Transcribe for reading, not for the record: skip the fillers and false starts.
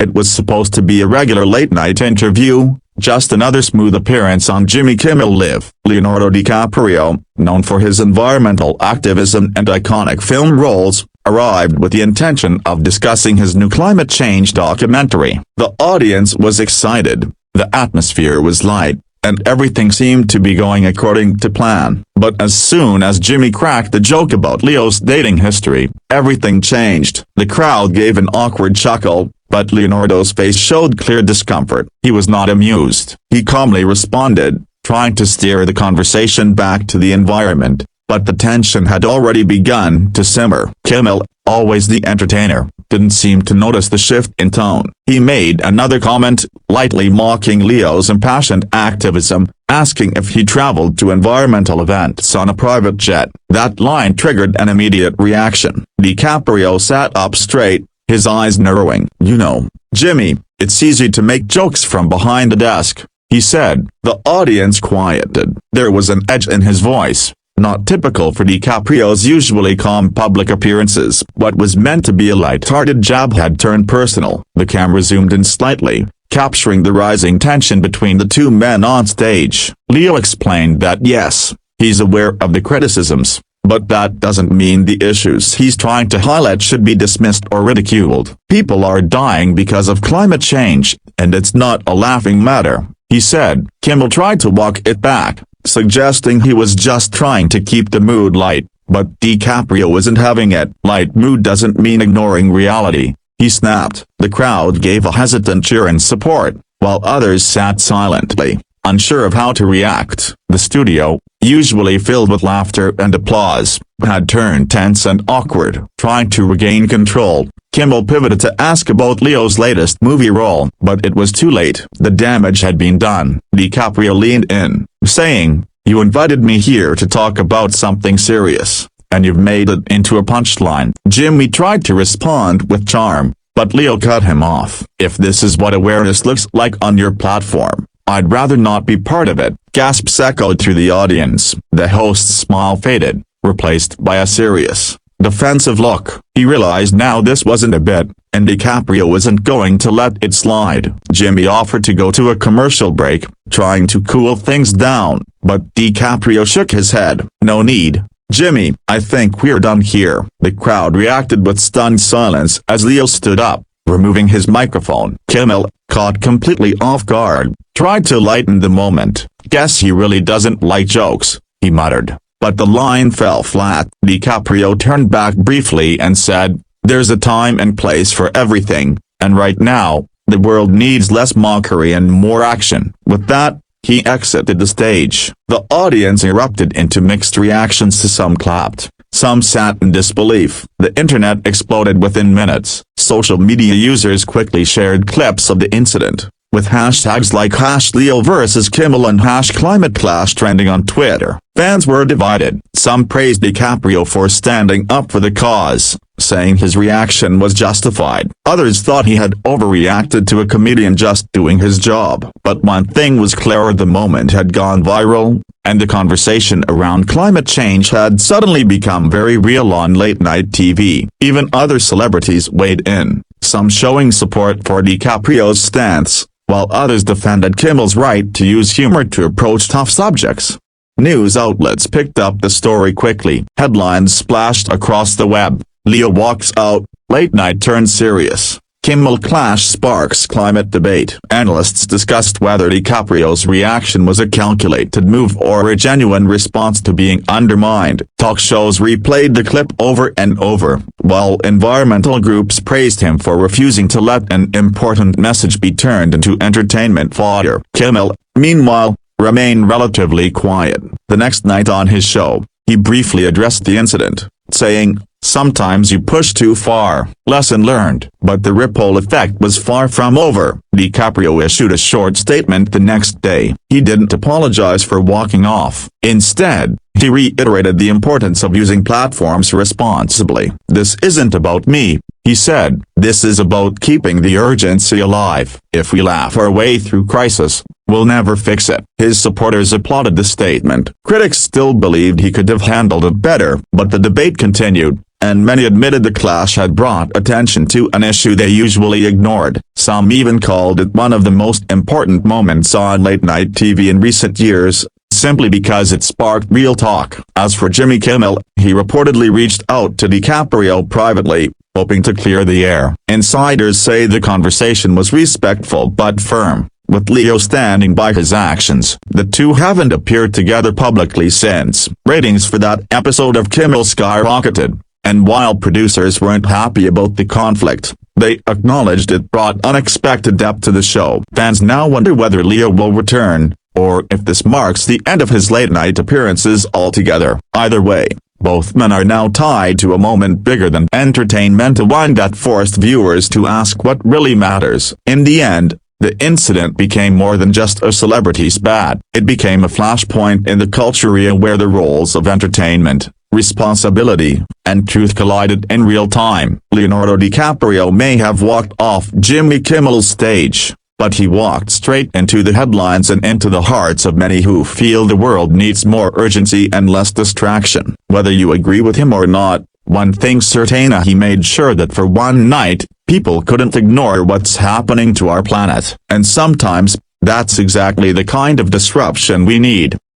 It was supposed to be a regular late-night interview, just another smooth appearance on Jimmy Kimmel Live. Leonardo DiCaprio, known for his environmental activism and iconic film roles, arrived with the intention of discussing his new climate change documentary. The audience was excited, the atmosphere was light, and everything seemed to be going according to plan. But as soon as Jimmy cracked the joke about Leo's dating history, everything changed. The crowd gave an awkward chuckle, but Leonardo's face showed clear discomfort. He was not amused. He calmly responded, trying to steer the conversation back to the environment, but the tension had already begun to simmer. Kimmel, always the entertainer, didn't seem to notice the shift in tone. He made another comment, lightly mocking Leo's impassioned activism, asking if he traveled to environmental events on a private jet. That line triggered an immediate reaction. DiCaprio sat up straight, his eyes narrowing. "You know, Jimmy, it's easy to make jokes from behind a desk," he said. The audience quieted. There was an edge in his voice, not typical for DiCaprio's usually calm public appearances. What was meant to be a light-hearted jab had turned personal. The camera zoomed in slightly, capturing the rising tension between the two men on stage. Leo explained that yes, he's aware of the criticisms, but that doesn't mean the issues he's trying to highlight should be dismissed or ridiculed. People are dying because of climate change, and it's not a laughing matter, he said. Kimmel tried to walk it back, suggesting he was just trying to keep the mood light, but DiCaprio wasn't having it. Light mood doesn't mean ignoring reality, he snapped. The crowd gave a hesitant cheer in support, while others sat silently, unsure of how to react. The studio, usually filled with laughter and applause, had turned tense and awkward. Trying to regain control, Kimmel pivoted to ask about Leo's latest movie role, but it was too late. The damage had been done. DiCaprio leaned in, saying, "You invited me here to talk about something serious, and you've made it into a punchline." Jimmy tried to respond with charm, but Leo cut him off. "If this is what awareness looks like on your platform, I'd rather not be part of it." Gasps echoed through the audience. The host's smile faded, replaced by a serious, defensive look. He realized now this wasn't a bit, and DiCaprio wasn't going to let it slide. Jimmy offered to go to a commercial break, trying to cool things down, but DiCaprio shook his head. "No need, Jimmy, I think we're done here." The crowd reacted with stunned silence as Leo stood up, removing his microphone. Kimmel, caught completely off guard, tried to lighten the moment. "Guess he really doesn't like jokes," he muttered. But the line fell flat. DiCaprio turned back briefly and said, "There's a time and place for everything, and right now, the world needs less mockery and more action." With that, he exited the stage. The audience erupted into mixed reactions. Some clapped, some sat in disbelief. The internet exploded within minutes. Social media users quickly shared clips of the incident, with hashtags like #LeoVS Kimmel and #ClimateClash trending on Twitter. Fans were divided. Some praised DiCaprio for standing up for the cause, saying his reaction was justified. Others thought he had overreacted to a comedian just doing his job. But one thing was clear: the moment had gone viral, and the conversation around climate change had suddenly become very real on late-night TV. Even other celebrities weighed in, some showing support for DiCaprio's stance, while others defended Kimmel's right to use humor to approach tough subjects. News outlets picked up the story quickly. Headlines splashed across the web. Leo walks out, late night turns serious. Kimmel clash sparks climate debate. Analysts discussed whether DiCaprio's reaction was a calculated move or a genuine response to being undermined. Talk shows replayed the clip over and over, while environmental groups praised him for refusing to let an important message be turned into entertainment fodder. Kimmel, meanwhile, remained relatively quiet. The next night on his show, he briefly addressed the incident, saying, "Sometimes you push too far, lesson learned." But the ripple effect was far from over. DiCaprio issued a short statement the next day. He didn't apologize for walking off. Instead, he reiterated the importance of using platforms responsibly. "This isn't about me," he said. "This is about keeping the urgency alive. If we laugh our way through crisis, we'll never fix it." His supporters applauded the statement. Critics still believed he could have handled it better, but the debate continued. and many admitted the clash had brought attention to an issue they usually ignored. Some even called it one of the most important moments on late-night TV in recent years, simply because it sparked real talk. As for Jimmy Kimmel, he reportedly reached out to DiCaprio privately, hoping to clear the air. Insiders say the conversation was respectful but firm, with Leo standing by his actions. The two haven't appeared together publicly since. Ratings for that episode of Kimmel skyrocketed, and while producers weren't happy about the conflict, they acknowledged it brought unexpected depth to the show. Fans now wonder whether Leo will return, or if this marks the end of his late-night appearances altogether. Either way, both men are now tied to a moment bigger than entertainment, a one that forced viewers to ask what really matters. In the end, the incident became more than just a celebrity spat. It became a flashpoint in the culture where the roles of entertainment, responsibility, and truth collided in real time. Leonardo DiCaprio may have walked off Jimmy Kimmel's stage, but he walked straight into the headlines and into the hearts of many who feel the world needs more urgency and less distraction. Whether you agree with him or not, one thing's certain: he made sure that for one night, people couldn't ignore what's happening to our planet. And sometimes, that's exactly the kind of disruption we need.